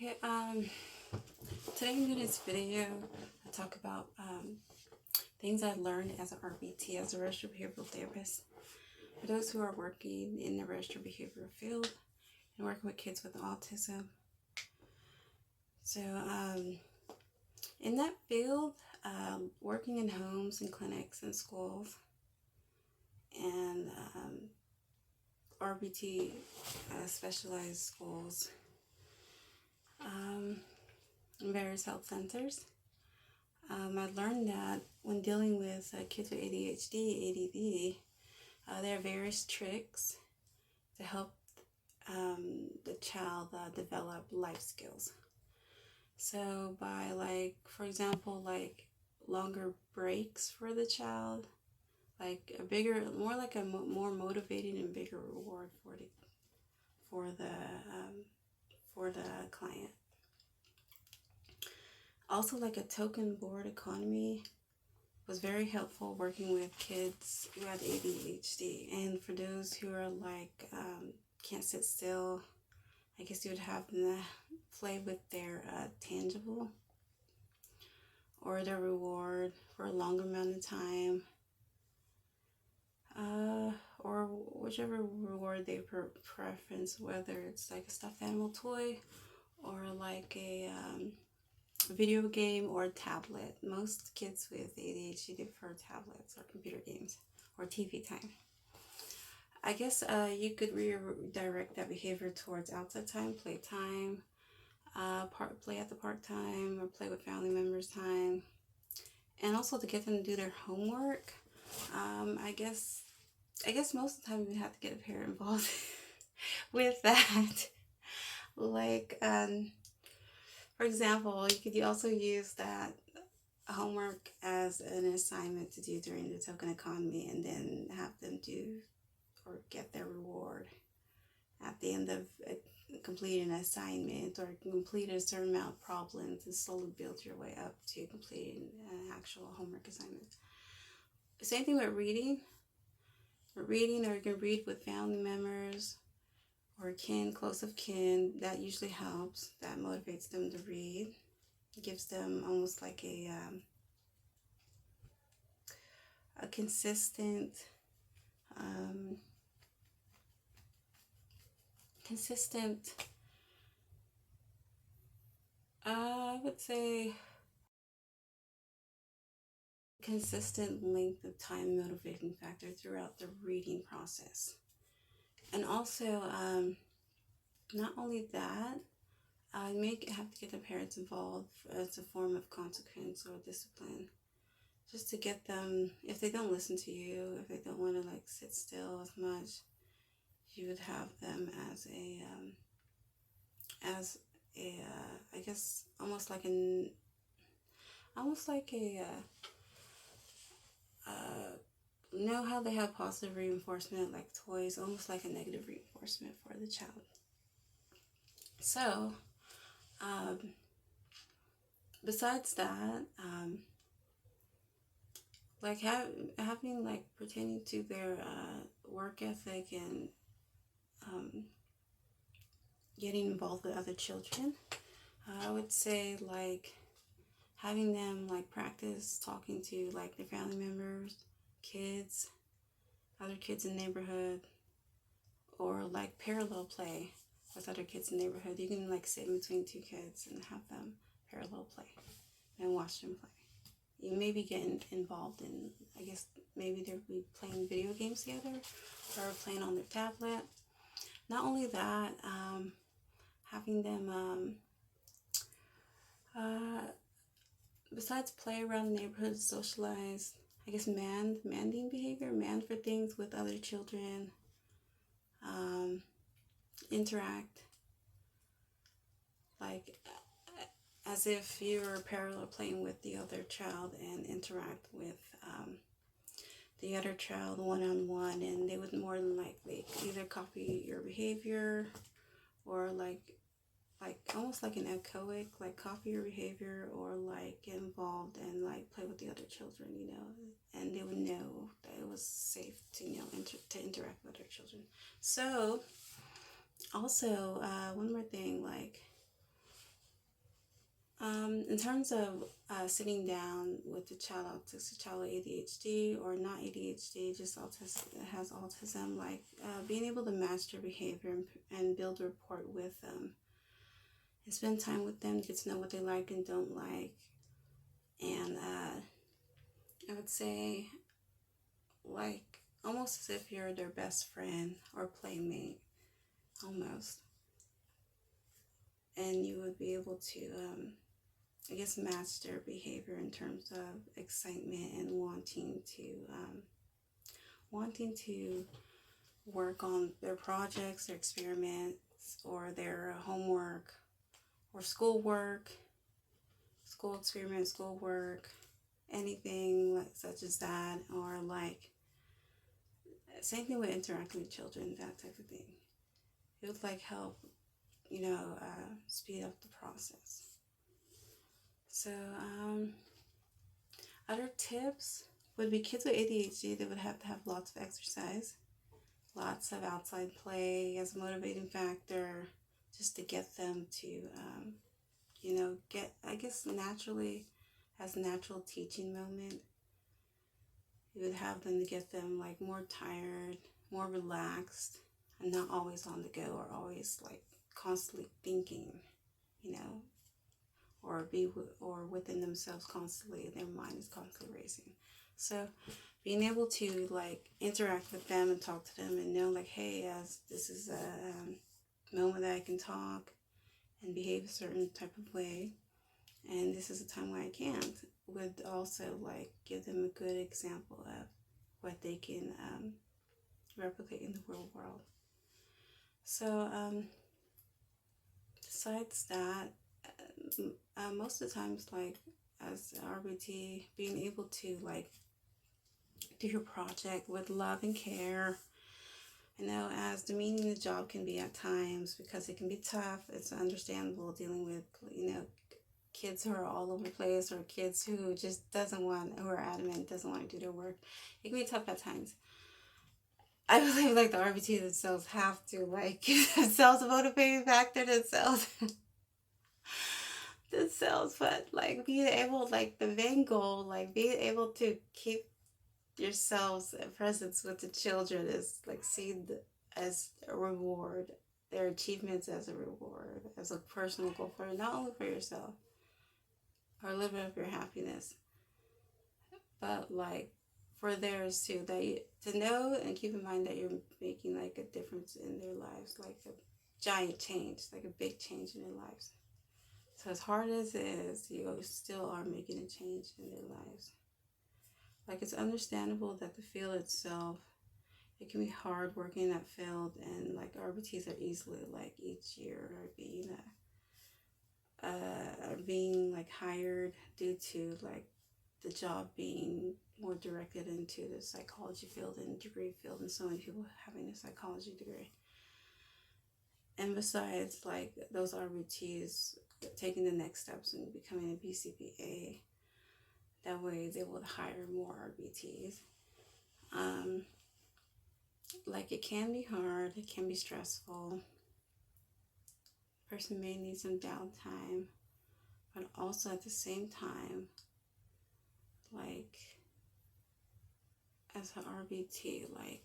Okay, today I'm doing this video. I talk about things I learned as an RBT, as a registered behavioral therapist. For those who are working in the registered behavioral field and working with kids with autism. So, in that field, working in homes and clinics and schools, and RBT specialized schools, in various health centers. I learned that when dealing with kids with ADHD, ADD, there are various tricks to help the child develop life skills. So by for example, longer breaks for the child, like a bigger, more like a more motivating and bigger reward for the client. Also, like a token board economy was very helpful working with kids who had ADHD. And for those who are can't sit still, I guess you would have them play with their tangible or their reward for a longer amount of time, or whichever reward they preference, whether it's like a stuffed animal toy or like a video game or a tablet. Most kids with ADHD prefer tablets or computer games or TV time. I guess you could redirect that behavior towards outside time, play time, play at the park time, or play with family members time, and also to get them to do their homework. I guess most of the time you have to get a parent involved with that. For example, you could also use that homework as an assignment to do during the token economy, and then have them do or get their reward at the end of completing an assignment or complete a certain amount of problems, and slowly build your way up to completing an actual homework assignment. Same thing with reading. Or you can read with family members or kin, close of kin. That usually helps. That motivates them to read. It gives them almost like a consistent I would say consistent length of time motivating factor throughout the reading process. And also, not only that, you may have to get the parents involved as a form of consequence or discipline, just to get them, if they don't listen to you, if they don't want to sit still as much, you would have them as I guess almost like a know how they have positive reinforcement like toys, almost like a negative reinforcement for the child. So besides that, having pertaining to their work ethic and getting involved with other children, I would say having them practice talking to their family members, kids, other kids in the neighborhood, or parallel play with other kids in the neighborhood. You can sit in between two kids and have them parallel play and watch them play. You may be getting involved in, I guess maybe they'll be playing video games together or playing on their tablet. Not only that, having them besides play around the neighborhood, socialize, I guess manding behavior, man for things with other children, interact, as if you're parallel playing with the other child, and interact with the other child one-on-one, and they would more than likely either copy your behavior or almost like an echoic, copy your behavior, or get involved and play with the other children, and they would know that it was safe to to interact with other children. So also one more thing, In terms of sitting down with a child autistic, child with ADHD or not ADHD, just has autism, like being able to match their behavior and build a rapport with them and spend time with them, get to know what they like and don't like. And I would say, like, almost as if you're their best friend or playmate, almost. And you would be able to, I guess, match their behavior in terms of excitement and wanting to work on their projects, their experiments, or their homework, or schoolwork, school experiments, schoolwork, anything like such as that, or like same thing with interacting with children, that type of thing. It would like help, speed up the process. So, other tips would be kids with ADHD, they would have to have lots of exercise, lots of outside play as a motivating factor, just to get them to, get, I guess, naturally, as a natural teaching moment. You would have them to get them like more tired, more relaxed, and not always on the go or always like constantly thinking, or within themselves constantly. Their mind is constantly racing. So being able to like interact with them and talk to them and know like, hey, as this is a moment that I can talk and behave a certain type of way, and this is a time where I can't, would also like give them a good example of what they can replicate in the real world. So besides that, most of the times, like as RBT, being able to like do your project with love and care, as demeaning the job can be at times because it can be tough. It's understandable dealing with kids who are all over the place, or kids who just who are adamant, doesn't want to do their work. It can be tough at times. I believe like the RBT themselves have to like give themselves a motivating factor themselves. But like being able, like the main goal, like being able to keep yourselves presence with the children is like seen as a reward, their achievements as a reward, as a personal goal for not only for yourself or a little bit of your happiness, but like for theirs too, to know and keep in mind that you're making like a difference in their lives, like a giant change, like a big change in their lives. So as hard as it is, you still are making a change in their lives. Like, it's understandable that the field itself, it can be hard working in that field, and like RBTs are easily like each year are being like hired due to like the job being more directed into the psychology field and degree field, and so many people having a psychology degree. And besides, like those RBTs taking the next steps and becoming a BCBA, that way they will hire more RBTs. Like it can be hard, it can be stressful. Person may need some downtime, but also at the same time, like as an RBT, like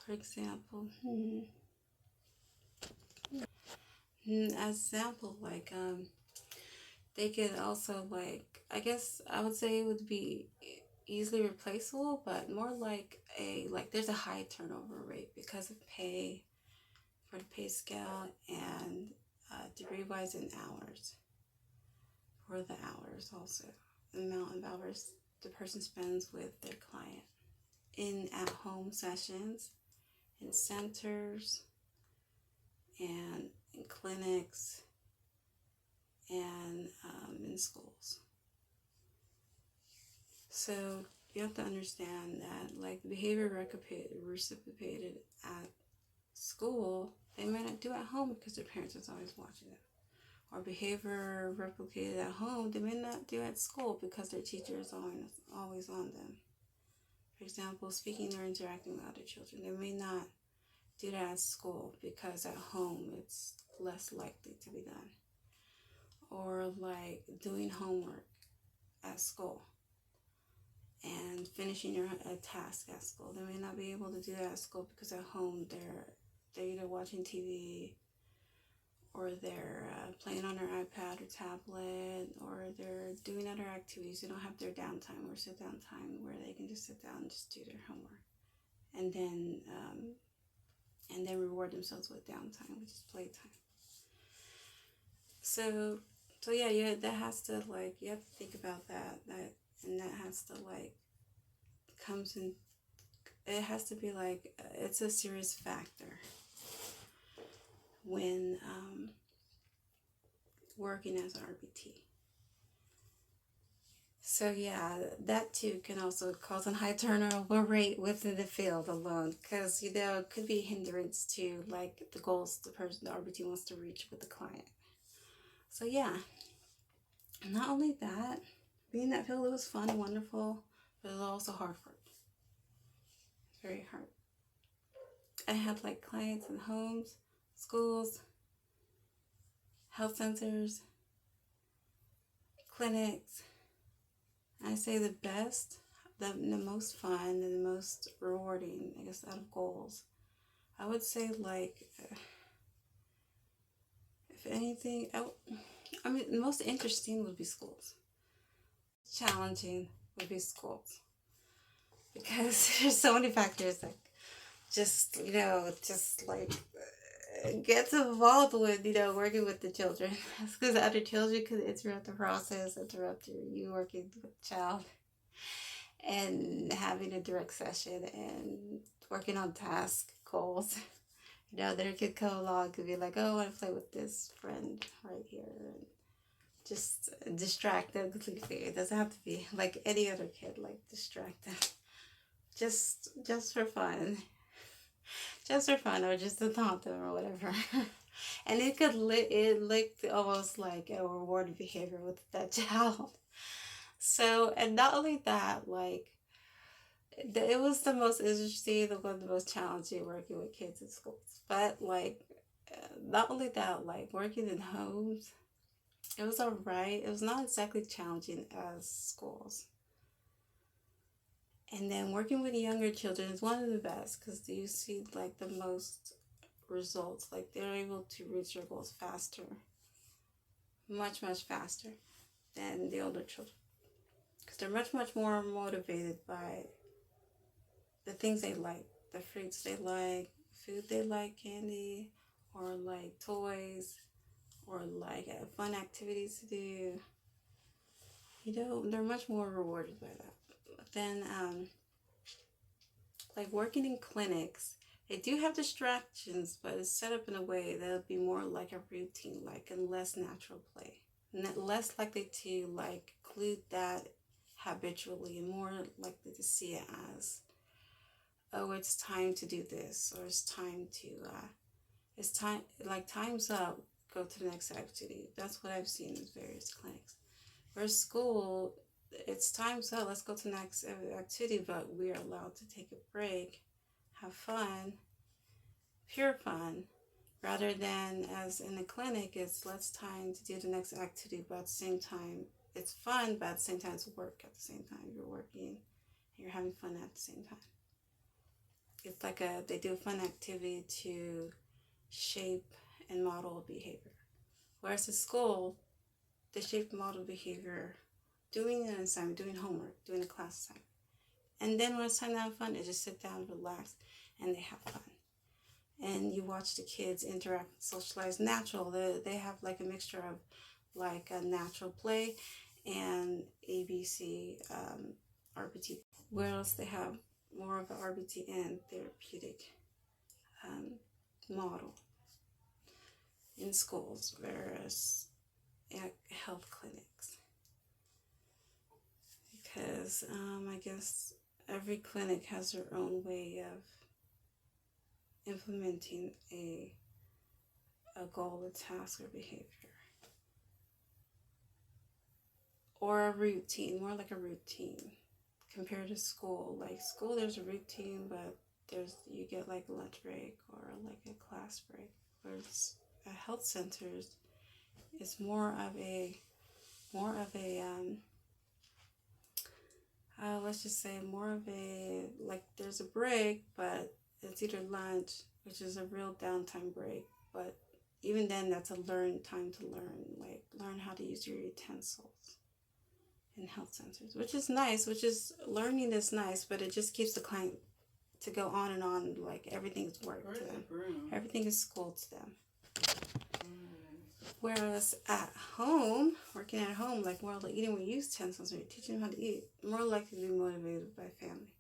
for example, as example, like they could also like, I guess I would say it would be easily replaceable, but more like there's a high turnover rate because of pay, for the pay scale, and degree wise and hours, for the hours also, the amount of hours the person spends with their client in at-home sessions, in centers, and in clinics, and in schools. So you have to understand that like the behavior reciprocated at school, they might not do at home because their parents is always watching them. Or behavior replicated at home, they may not do at school because their teacher is always on them. For example, speaking or interacting with other children, they may not do that at school because at home it's less likely to be done. Or like doing homework at school and finishing a task at school. They may not be able to do that at school because at home they're either watching TV or they're playing on their iPad or tablet, or they're doing other activities. They don't have their downtime or sit down time where they can just sit down and just do their homework, and then reward themselves with downtime, which is playtime. So yeah, that has to like, you have to think about and that has to like comes in. It has to be like, it's a serious factor when working as an RBT. So yeah, that too can also cause a high turnover rate within the field alone, because it could be a hindrance to like the goals the RBT wants to reach with the client. So yeah, not only that, being in that field, it was fun and wonderful, but it was also hard work. Very hard. I had like clients in homes, schools, health centers, clinics. I say the best, the most fun, and the most rewarding, I guess, out of goals. I would say like, if anything, I mean, the most interesting would be schools. Challenging would be schools. Because there's so many factors like just like gets involved with working with the children, because other children could interrupt the process, interrupt you working with the child, and having a direct session and working on task goals. There could come along, could be like, oh, I want to play with this friend right here, and just distract them completely. It doesn't have to be like any other kid, like distract them just for fun. Just for fun, or just to taunt them or whatever. And it looked almost like a rewarded behavior with that child. So, and not only that, like, it was the most interesting, one of the most challenging working with kids in schools. But like, not only that, like working in homes, it was alright. It was not exactly challenging as schools. And then working with younger children is one of the best, because you see like the most results. Like they're able to reach their goals faster, much faster than the older children, because they're much more motivated by the things they like, the fruits they like, food they like, candy, or like toys, or like fun activities to do. They're much more rewarded by that. Then like working in clinics, they do have distractions, but it's set up in a way that would be more like a routine, like, and less natural play. Less likely to like include that habitually, and more likely to see it as, oh, it's time to do this, or it's time, like, time's up, go to the next activity. That's what I've seen in various clinics. Whereas school, it's time's up, let's go to the next activity, but we're allowed to take a break, have fun, pure fun, rather than as in the clinic, it's less time to do the next activity, but at the same time, it's fun, but at the same time, it's work at the same time. You're working and you're having fun at the same time. It's like they do a fun activity to shape and model behavior. Whereas at school, they shape and model behavior doing an assignment, doing homework, doing a class assignment. And then when it's time to have fun, they just sit down, relax, and they have fun. And you watch the kids interact, socialize, natural. They have like a mixture of like a natural play and ABC RBT. Whereas they have more of an RBT and therapeutic model in schools, whereas at health clinics. Because I guess every clinic has their own way of implementing a goal, a task, or behavior. Or a routine, more like a routine compared to school. Like school, there's a routine, but you get like a lunch break or like a class break. Whereas at health centers, it's more of a let's just say more of a, like, there's a break, but it's either lunch, which is a real downtime break, but even then that's a time to learn how to use your utensils in health centers, which is nice, learning is nice, but it just keeps the client to go on and on, like everything's work to them. Everything is school to them. Whereas at home, working at home, like more like eating with utensils, or you're teaching them how to eat, more likely to be motivated by family.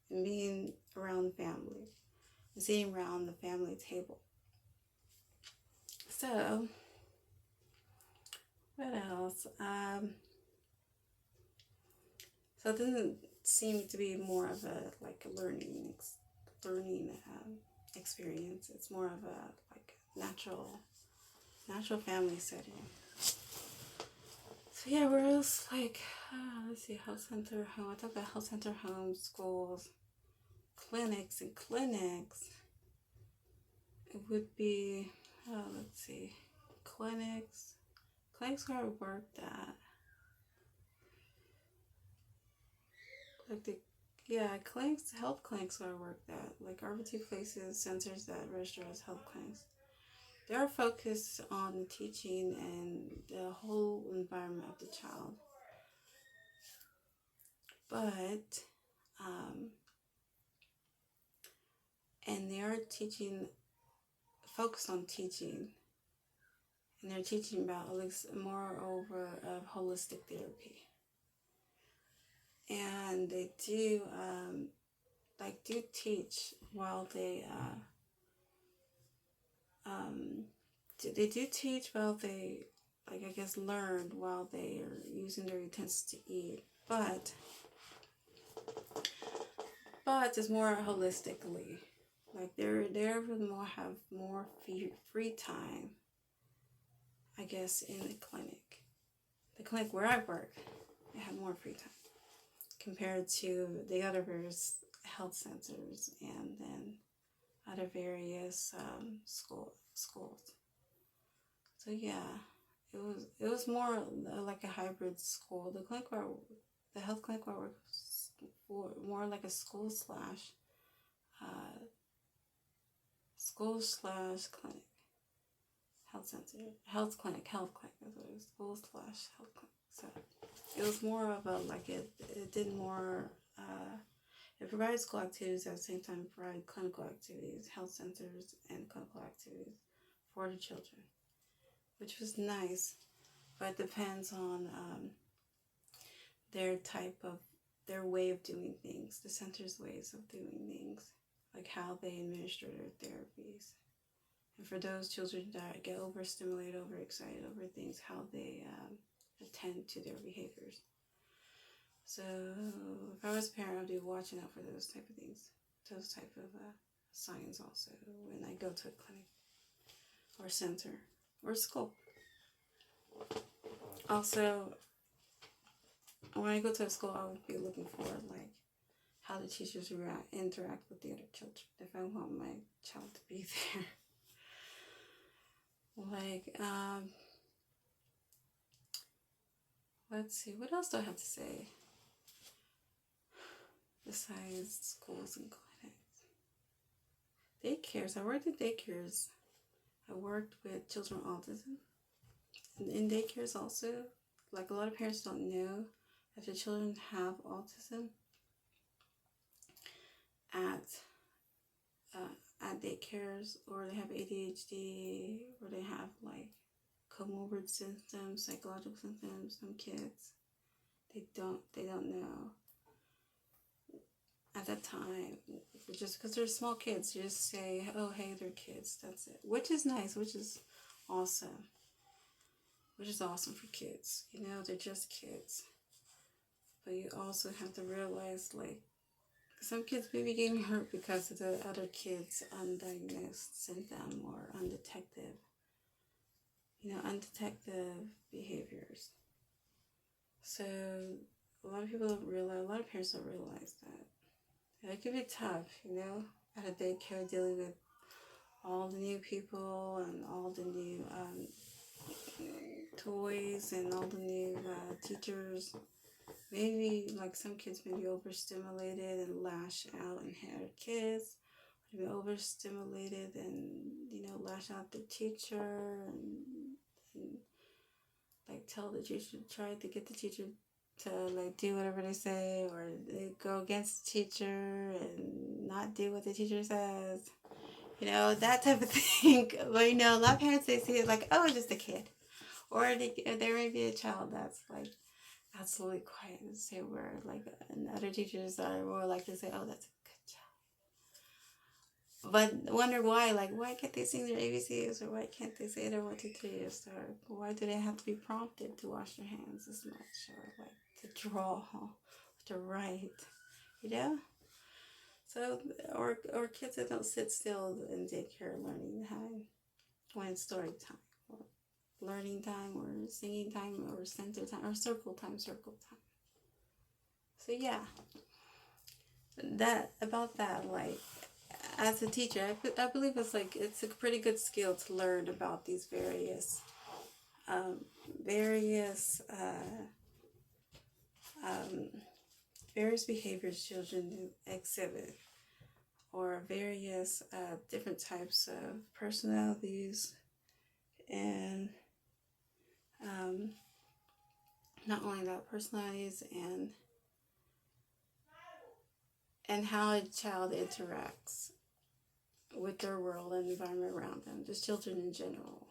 And being around the family. And sitting around the family table. So, what else? So it doesn't seem to be more of a learning experience. It's more of a like natural family setting. So yeah, whereas let's see, health center, home. I talked about health center, homes, schools, clinics. It would be, let's see, clinics where I worked at. Health clinics where I worked at, like RBT places, centers that register as health clinics. They are focused on the teaching and the whole environment of the child. But, and they are focused on teaching. And they're teaching about, at least moreover, of holistic therapy. And they do teach while they learn while they are using their utensils to eat, but it's more holistically, like they're have more free time, I guess, in the clinic where I work. They have more free time compared to the other various health centers and then other various schools. So yeah, it was more like a hybrid school. The health clinic where I work was more like a school slash clinic. Health clinic. That's what it was. School slash health clinic. So it was more of a it did more. It provided school activities at the same time. It provided clinical activities, health centers, and clinical activities for the children, which was nice. But it depends on their way of doing things, the center's ways of doing things, like how they administer their therapies. And for those children that get overstimulated, overexcited over things, how they attend to their behaviors. So if I was a parent, I'd be watching out for those type of things, those type of signs also when I go to a clinic or center or school. Also, when I go to a school, I would be looking for how the teachers interact with the other children if I want my child to be there. Let's see, what else do I have to say besides schools and clinics? Daycares. I worked at daycares. I worked with children with autism. And in daycares also, a lot of parents don't know if the children have autism at daycares, or they have ADHD, or they have comorbid symptoms, psychological symptoms. Some kids, they don't know at that time, just because they're small kids. You just say, oh, hey, they're kids, that's it, which is nice, which is awesome for kids. They're just kids. But you also have to realize, some kids may be getting hurt because of the other kids' undiagnosed symptom or undetected behaviors. So a lot of parents don't realize that. It could be tough, at a daycare dealing with all the new people and all the new toys and all the new teachers. Maybe like some kids may be overstimulated and lash out and hit other kids. Maybe overstimulated and lash out the teacher and like tell the teacher, try to get the teacher to like do whatever they say, or they go against the teacher and not do what the teacher says. That type of thing. But a lot of parents, they see it like, oh, it's just a kid. Or there may be a child that's like absolutely quiet and say a word, like, and other teachers are more likely to say, oh, that's a good child. But wonder why, like, why can't they sing their ABCs, or why can't they say their 1, 2, 3s, or why do they have to be prompted to wash their hands as much, or like to draw, to write, So, or kids that don't sit still in daycare learning time when it's story time, or learning time, or singing time, or center time, or circle time. So yeah, about that, like, as a teacher, I believe it's a pretty good skill to learn about these various behaviors children exhibit, or various different types of personalities, and not only that, personalities, and how a child interacts with their world and environment around them, just children in general,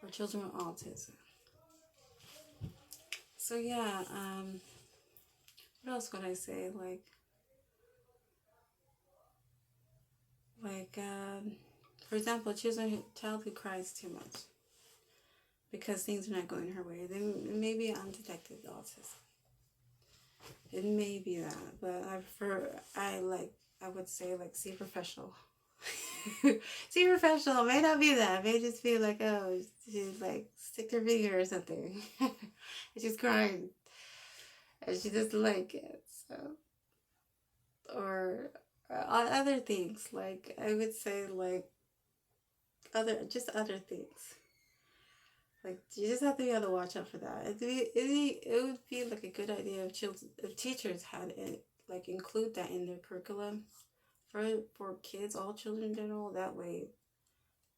or children with autism. So yeah, what else would I say? For example, a child who cries too much because things are not going her way, then it may be undetected autism. It may be that, but I would say, like, see a professional. See a professional. May not be that. It may just be like, oh, she's like stick her finger or something. And she's crying. And she doesn't like it. So, or other things, like, I would say, like, other things. Like, you just have to be able to watch out for that. It would be like a good idea if teachers had it, like, include that in their curriculum for kids, all children in general. That way,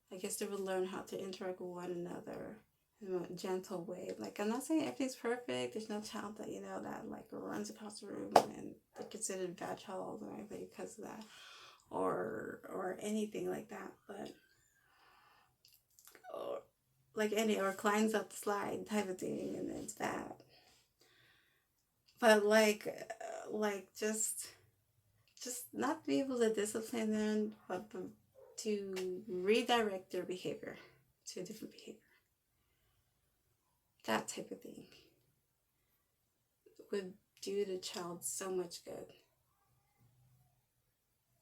I guess they would learn how to interact with one another in a gentle way. Like, I'm not saying everything's perfect. There's no child that that like runs across the room and they're considered a bad child or anything because of that, or anything like that. But or climbs up the slide type of thing, and it's bad. But just not be able to discipline them, but to redirect their behavior to a different behavior. That type of thing would do the child so much good.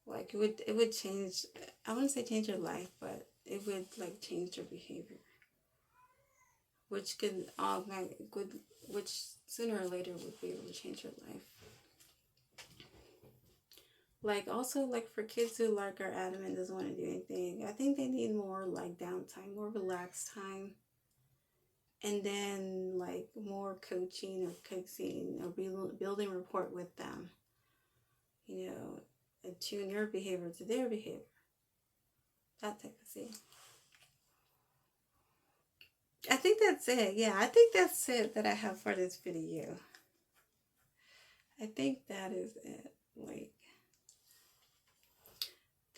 Like, it would change, I wouldn't say change their life, but it would, like, change their behavior, which which sooner or later would be able to change their life. Like, also, like, for kids who like are adamant, doesn't want to do anything, I think they need more like downtime, more relaxed time, and then like more coaching or coaxing or building rapport with them, and tune your behavior to their behavior, that type of thing. I think that's it. Yeah, I think that's it that I have for this video. I think that is it. Like,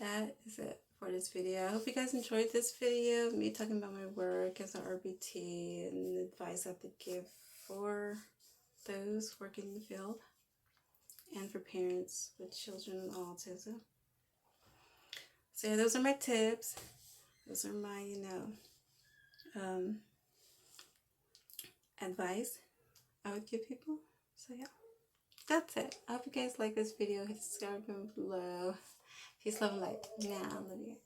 that is it for this video. I hope you guys enjoyed this video, me talking about my work as an RBT and the advice I have to give for those working in the field and for parents with children with autism. So yeah, those are my tips. Those are my, advice I would give people. So yeah, that's it. I hope you guys like this video. Hit subscribe down below. Peace, love, and light. Nah, I love you.